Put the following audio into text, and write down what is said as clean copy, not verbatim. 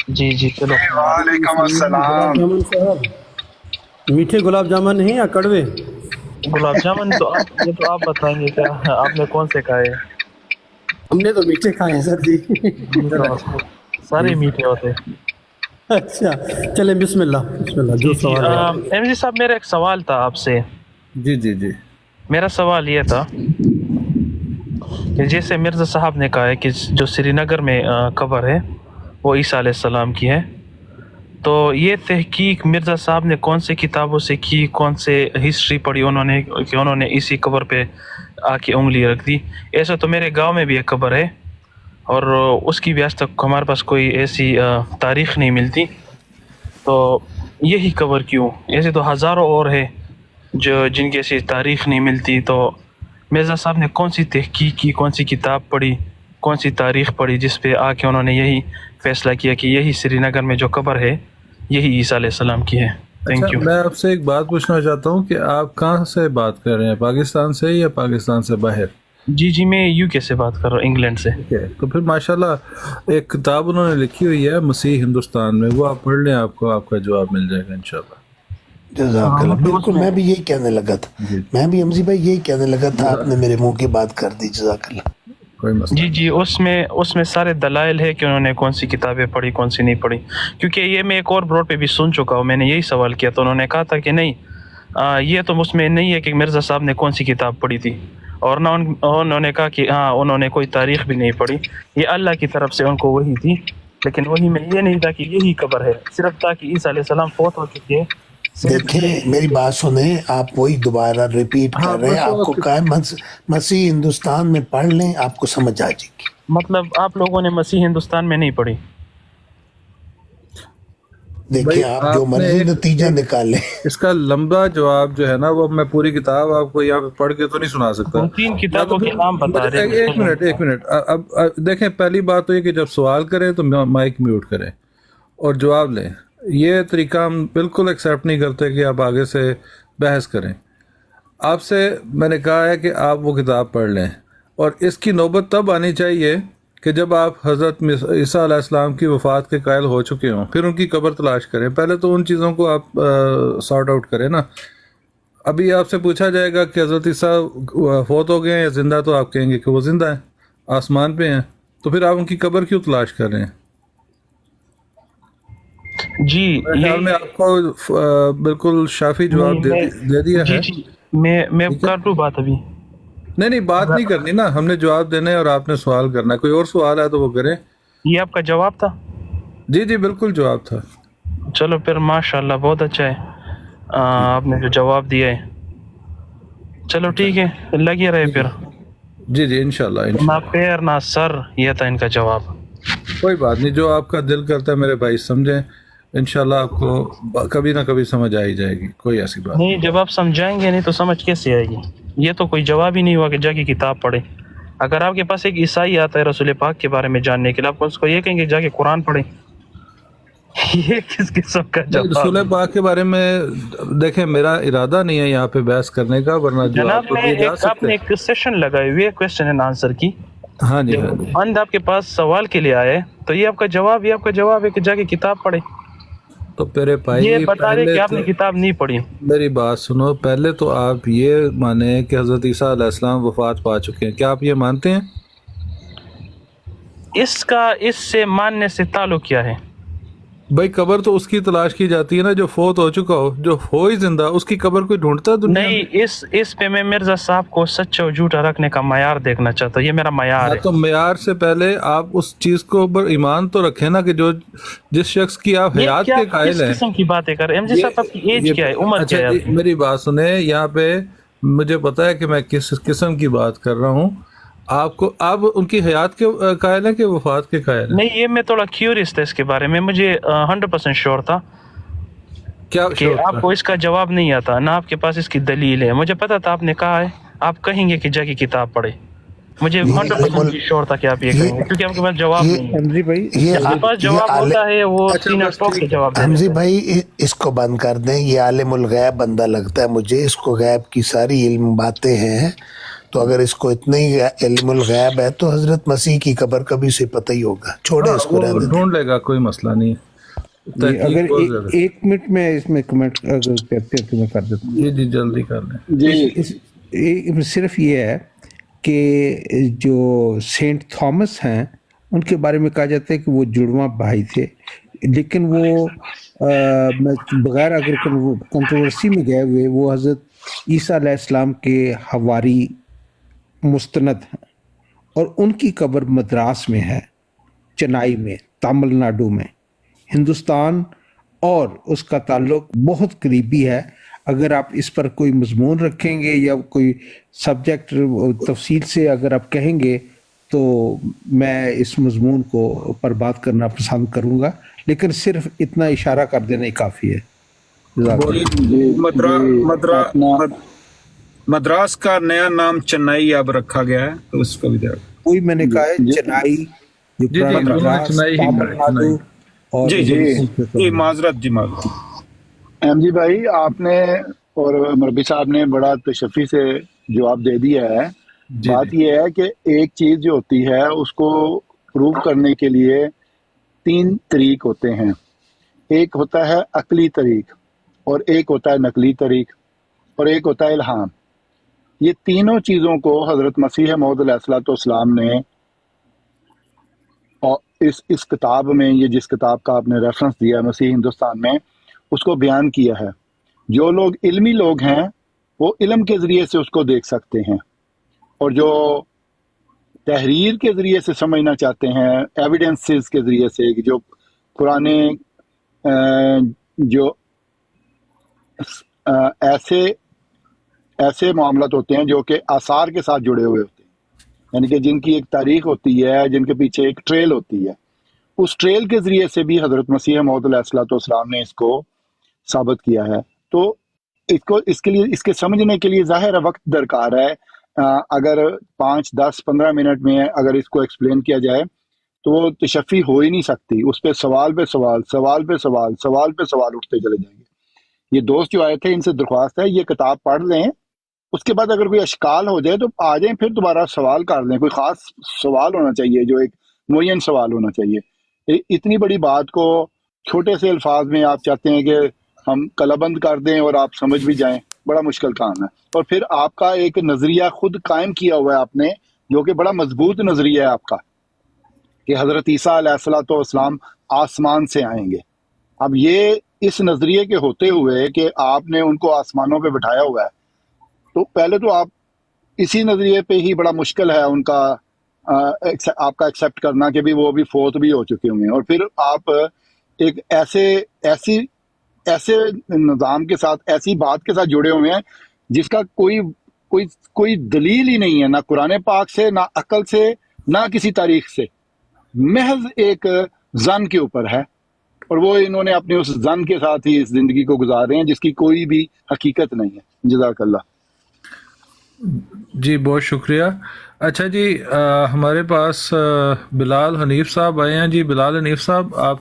جی جی چلو. وعلیکم گلاب السلام. جامن صاحب، میٹھے گلاب جامن ہیں یا کڑوے؟ گلاب جامن تو یہ تو آپ بتائیں گے کیا آپ نے کون سے کھائے؟ ہم نے تو میٹھے کھائے ہیں سر جی. یہ تو سارے میٹھے ہوتے. اچھا چلیں، بسم اللہ بسم اللہ، جی جو جی سوال ہے آپ. ایم جی صاحب میرا ایک سوال تھا آپ سے. جی جی جی. میرا سوال یہ تھا کہ جیسے مرزا صاحب نے کہا ہے کہ جو سری نگر میں قبر ہے وہ عیسیٰ علیہ السلام کی ہے، تو یہ تحقیق مرزا صاحب نے کون سے کتابوں سے کی، کون سے ہسٹری پڑھی انہوں نے کہ انہوں نے اسی قبر پہ آ کے انگلی رکھ دی؟ ایسا تو میرے گاؤں میں بھی ایک قبر ہے اور اس کی بھی آج تک ہمارے پاس کوئی ایسی تاریخ نہیں ملتی، تو یہی قبر کیوں؟ ایسے تو ہزاروں اور ہے جن کی ایسی تاریخ نہیں ملتی، تو مرزا صاحب نے کون سی تحقیق کی، کون سی کتاب پڑھی، کون سی تاریخ پڑھی جس پہ آ کے انہوں نے یہی فیصلہ کیا کہ یہی سری نگر میں جو قبر ہے یہی عیسیٰ علیہ السلام کی ہے؟ اچھا، تھینک یو. میں آپ سے ایک بات پوچھنا چاہتا ہوں کہ آپ کہاں سے بات کر رہے ہیں، پاکستان سے یا پاکستان سے باہر؟ جی جی میں یو کے سے بات کر رہا ہوں، انگلینڈ سے. ٹھیک ہے، تو پھر ماشاءاللہ ایک کتاب انہوں نے لکھی ہوئی ہے مسیح ہندوستان میں، وہ آپ پڑھ لیں، آپ کو آپ کا جواب مل جائے گا انشاءاللہ. جزاک اللہ. مطلب اس بالکل میں میں بھی یہی کہنے لگا تھا، جی، میں بھی حمزی بھائی یہی کہنے لگا تھا، آپ نے میرے منہ کی بات کر دی. جزاک اللہ. کوئی مسئلہ جی نہیں. جی اس میں سارے دلائل ہے کہ انہوں نے کون سی کتابیں پڑھی کون سی نہیں پڑھی، کیونکہ یہ میں ایک اور بروڈ پہ بھی سن چکا ہوں، میں نے یہی سوال کیا تو انہوں نے کہا تھا کہ نہیں یہ تو اس میں نہیں ہے کہ مرزا صاحب نے کون سی کتاب پڑھی تھی، اور نہ انہوں نے کہا کہ ہاں انہوں نے کوئی تاریخ بھی نہیں پڑھی، یہ اللہ کی طرف سے ان کو وحی تھی. لیکن وہی میں یہ نہیں تھا کہ یہی قبر ہے، صرف تھا کہ عیسیٰ علیہ السلام فوت ہو چکے ہیں. صرف دیکھیں میری بات سنیں، آپ وہی دوبارہ ریپیٹ ہاں کر رہے ہیں. بس آپ کو کہا ہے مسیح ہندوستان میں پڑھ لیں، آپ کو سمجھ آ جائے گی. مطلب آپ لوگوں نے مسیح ہندوستان میں نہیں پڑھی؟ بھائی دیکھیں آپ جو آپ نے مرضی نتیجہ نکالیں. اس کا لمبا جواب جو ہے نا، وہ میں پوری کتاب آپ کو یہاں پہ پڑھ کے تو نہیں سنا سکتا. 2-3 یا تو کتابوں کے پھر نام بتا رہے ہیں. ایک منٹ اب دیکھیں، پہلی بات تو یہ کہ جب سوال کریں تو مائک میوٹ کریں اور جواب لیں. یہ طریقہ ہم بالکل ایکسیپٹ نہیں کرتے کہ آپ آگے سے بحث کریں. آپ سے میں نے کہا ہے کہ آپ وہ کتاب پڑھ لیں، اور اس کی نوبت تب آنی چاہیے کہ جب آپ حضرت عیسیٰ علیہ السلام کی وفات کے قائل ہو چکے ہوں، پھر ان کی قبر تلاش کریں. پہلے تو ان چیزوں کو آپ سارٹ آؤٹ کریں نا. ابھی آپ سے پوچھا جائے گا کہ حضرت عیسیٰ فوت ہو گئے ہیں یا زندہ، تو آپ کہیں گے کہ وہ زندہ ہیں، آسمان پہ ہیں. تو پھر آپ ان کی قبر کیوں تلاش کر رہے ہیں؟ جی میرے خیال میں آپ کو بالکل شافی جواب دے دیا جی ہے. جی میں ٹھیک ہے، کر دوں بات ابھی. نہیں بات نہیں کرنی نا، ہم نے جواب دینا ہے اور آپ نے سوال کرنا ہے. کوئی اور سوال ہے تو وہ کریں. یہ آپ کا جواب تھا؟ جی جی بالکل جواب تھا. چلو پھر ماشاء اللہ بہت اچھا ہے آپ نے جو جواب دیا ہے. چلو ٹھیک ہے، لگے رہے پھر. جی جی انشاءاللہ نہ انشاءاللہ. پیر نہ سر، یہ تھا ان کا جواب. کوئی بات نہیں، جو آپ کا دل کرتا ہے میرے بھائی سمجھیں. انشاءاللہ آپ کو کبھی نہ کبھی سمجھ آ ہی جائے گی، کوئی ایسی بات نہیں، جب آپ سمجھائیں گے نہیں تو سمجھ کیسے آئے گی؟ یہ تو کوئی جواب ہی نہیں ہوا کہ جا کے کتاب پڑھے. اگر آپ کے پاس ایک عیسائی آتا ہے رسول پاک کے بارے میں جاننے کے لیے، آپ اس کو یہ کہیں گے جا کے قرآن پڑھیں؟ یہ کس قسم کا نہیں. جواب؟ رسول پاک کے بارے میں دیکھیں، میرا ارادہ نہیں ہے یہاں پہ بحث کرنے کا، ورنہ جناب جواب تو میں دیے جا آپ سکتے. نے ایک سیشن لگائی ہوئی ہے کویسچن اینڈ آنسر کی. ہاں جی جب ہاں جی. بند آپ کے پاس سوال کے لیے آئے تو یہ آپ کا جواب ہے کہ جا کے کتاب پڑھے. تو میرے یہ بھائی بتا رہے پہلے کہ آپ نے تو کتاب نہیں پڑھی. میری بات سنو، پہلے تو آپ یہ مانیں کہ حضرت عیسیٰ علیہ السلام وفات پا چکے ہیں. کیا آپ یہ مانتے ہیں؟ اس سے ماننے سے تعلق کیا ہے؟ بھائی قبر تو اس کی تلاش کی جاتی ہے نا جو فوت ہو چکا ہو، جو ہو ہی زندہ اس کی قبر کوئی ڈھونڈتا ہے دنیا میں؟ نہیں، اس پہ میں مرزا صاحب کو سچا و جھوٹا رکھنے کا معیار دیکھنا چاہتا ہوں. یہ میرا معیار ہاں ہے. تو معیار سے پہلے آپ اس چیز کو اوپر ایمان تو رکھیں نا کہ جس شخص کی آپ یہ حیات کیا کے قائل کس ہیں. قسم کی باتیں کر رہے ہیں ایم جی صاحب؟ آپ کی ایج کیا ہے، عمر اچھا کیا ہے جی، آپ کی؟ میری بات سنیں. یہاں پہ مجھے پتا ہے کہ میں کس قسم کی بات کر رہا ہوں. آپ ان کی حیات کے قائل ہیں کہ وفات کے قائل ہیں؟ نہیں، یہ میں تھوڑا کیوریس تھا اس کے بارے میں. مجھے 100% شور تھا کیا کہ شوق آپ تھا؟ کو اس کا جواب نہیں آتا، نہ آپ کے پاس اس کی دلیل ہے. مجھے پتا تھا آپ نے کہا ہے آپ کہیں گے کہ جا کے کتاب پڑھے. مجھے 100% شور تھا کہ آپ یہ کہیں گے، کیونکہ آپ کے پاس جواب نہیں ہے. حمزی بھائی جس کے پاس جواب ہوتا ہے وہ اچھا سینہ بس ٹوک کے ٹھیک. جواب دے حمزی دیتا ہے. بھائی اس کو بند کر دیں. یہ عالم الغیب بندہ لگتا ہے مجھے، اس کو غیب کی ساری علم باتیں ہیں، تو اگر اس کو اتنی علم الغیب ہے تو حضرت مسیح کی قبر کا بھی اسے پتہ ہی ہوگا. چھوڑے اس کو وہ رہنے دیں. ڈھونڈ لے گا، کوئی مسئلہ نہیں. اگر ایک منٹ میں اس میں کمنٹ اگر کرتے ہیں تو میں کر دیتا ہوں. جی جلدی کر لیں. جی صرف یہ ہے کہ جو سینٹ تھامس ہیں ان کے بارے میں کہا جاتا ہے کہ وہ جڑواں بھائی تھے، لیکن وہ بغیر اگر کنٹروورسی میں گئے ہوئے وہ حضرت عیسیٰ علیہ السلام کے حواری مستند ہیں، اور ان کی قبر مدراس میں ہے، چنائی میں، تامل ناڈو میں. ہندوستان اور اس کا تعلق بہت قریبی ہے. اگر آپ اس پر کوئی مضمون رکھیں گے یا کوئی سبجیکٹ تفصیل سے اگر آپ کہیں گے تو میں اس مضمون کو پر بات کرنا پسند کروں گا، لیکن صرف اتنا اشارہ کر دینا ہی کافی ہے. مدراس کا نیا نام چنائی اب رکھا گیا ہے، تو اس کو بھی دیکھ. وہی میں نے کہا ہے چنائی، جی معذرت. ایم جی بھائی، آپ نے اور مربی صاحب نے بڑا تشفی سے جواب دے دیا ہے. بات یہ ہے کہ ایک چیز جو ہوتی ہے اس کو پروو کرنے کے لیے 3 طریق ہوتے ہیں. ایک ہوتا ہے عقلی طریق، اور ایک ہوتا ہے نقلی طریق، اور ایک ہوتا ہے الہام. یہ تینوں چیزوں کو حضرت مسیح موعود علیہ الصلوۃ والسلام نے اور اس کتاب میں، یہ جس کتاب کا آپ نے ریفرنس دیا مسیح ہندوستان میں، اس کو بیان کیا ہے. جو لوگ علمی لوگ ہیں وہ علم کے ذریعے سے اس کو دیکھ سکتے ہیں، اور جو تحریر کے ذریعے سے سمجھنا چاہتے ہیں، ایویڈنسز کے ذریعے سے، جو پرانے جو ایسے معاملات ہوتے ہیں جو کہ آثار کے ساتھ جڑے ہوئے ہوتے ہیں، یعنی کہ جن کی ایک تاریخ ہوتی ہے، جن کے پیچھے ایک ٹریل ہوتی ہے، اس ٹریل کے ذریعے سے بھی حضرت مسیح موعود علیہ الصلوۃ والسلام نے اس کو ثابت کیا ہے. تو اس کے لیے، اس کے سمجھنے کے لیے ظاہر وقت درکار ہے. اگر 5 10 15 منٹ میں اگر اس کو ایکسپلین کیا جائے تو وہ تشفی ہو ہی نہیں سکتی. اس پہ سوال پہ سوال، سوال پہ سوال، سوال پہ سوال اٹھتے چلے جائیں گے. یہ دوست جو آئے تھے ان سے درخواست ہے یہ کتاب پڑھ لیں، اس کے بعد اگر کوئی اشکال ہو جائے تو آ جائیں، پھر دوبارہ سوال کر لیں. کوئی خاص سوال ہونا چاہیے، جو ایک معین سوال ہونا چاہیے. اتنی بڑی بات کو چھوٹے سے الفاظ میں آپ چاہتے ہیں کہ ہم کلابند کر دیں اور آپ سمجھ بھی جائیں، بڑا مشکل کام ہے. اور پھر آپ کا ایک نظریہ خود قائم کیا ہوا ہے آپ نے، جو کہ بڑا مضبوط نظریہ ہے آپ کا، کہ حضرت عیسیٰ علیہ الصلوۃ والسلام آسمان سے آئیں گے. اب یہ اس نظریے کے ہوتے ہوئے کہ آپ نے ان کو آسمانوں پہ بٹھایا ہوا ہے، تو پہلے تو آپ اسی نظریے پہ ہی بڑا مشکل ہے ان کا آپ کا ایکسیپٹ کرنا کہ بھی وہ بھی فوت بھی ہو چکے ہوئے ہیں. اور پھر آپ ایک ایسے نظام کے ساتھ، ایسی بات کے ساتھ جڑے ہوئے ہیں جس کا کوئی دلیل ہی نہیں ہے، نہ قرآن پاک سے، نہ عقل سے، نہ کسی تاریخ سے، محض ایک ظن کے اوپر ہے. اور وہ انہوں نے اپنے اس ظن کے ساتھ ہی اس زندگی کو گزار رہے ہیں جس کی کوئی بھی حقیقت نہیں ہے. جزاک اللہ. جی بہت شکریہ. اچھا جی، ہمارے پاس بلال حنیف صاحب آئے ہیں. جی بلال حنیف صاحب، آپ